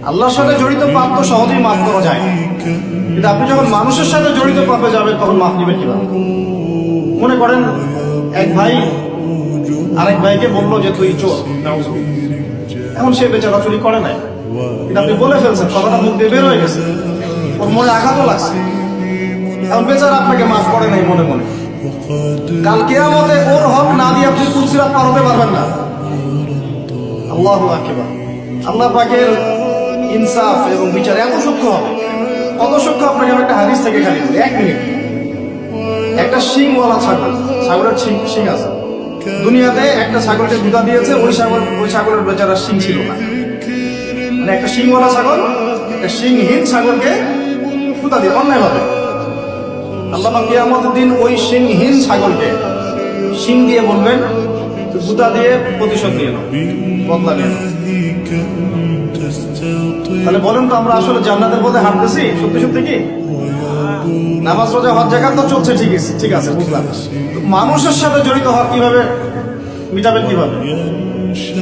আল্লাহর সাথে জড়িত পাপ তো সহজেই মাফ করা যায়, কিন্তু আপনি যখন মানুষের সাথে জড়িত পাপে যাবেন তখন মাফ নেবেন কিভাবে? মনে করেন এক ভাই আরেক ভাইকে বললো যে তুই চোর, এখন সে বেচারা চুরি করে নাই, কিন্তু আপনি বলে ফেলছেন, কথাটা মুখ দিয়ে বের হয়ে গেছে, ওর মনে আঘাতও লাগছে, এখন বেচারা আপনাকে মাফ করে নাই মনে মনে। কাল কিয়ামতে ওর হক না দিয়ে আপনি পুলসিরাত পার হতে পারবেন না। আল্লাহু আকবার। আল্লাহ পাকের ইনসাফ এবং বিচার এত সূক্ষ্ম হবে, কত সূক্ষ্ম আপনাকে আমি একটা হাদিস থেকে খালি বলি, 1 মিনিট। একটা শিংওয়ালা ছাগল, ছাগলের শিং আছে, দুনিয়াতে একটা ছাগলকে দুধা দিয়েছে, ওই ছাগলের বেচারার শিং ছিল না, মানে একটা শিংওয়ালা ছাগল একটা শিংহীন ছাগলকে দুধা দিয়ে অন্যায় ভাবে। আল্লাহ পাক কিয়ামতের দিন ওই শিংহীন ছাগলকে শিং দিয়ে বলবেন দুধা দিয়ে প্রতিশোধ নিয়ে নাও, বদলা নিয়ে নাও। তাহলে বলেন তো আমরা আসলে জান্নাতের পথে হাঁটতেছি সত্যি সত্যি কি? নামাজ রোজা হজ যাকাত তো চলছে, ঠিক আছে বুঝলাম, মানুষের সাথে জড়িত হক কিভাবে মিটাবেন কিভাবে?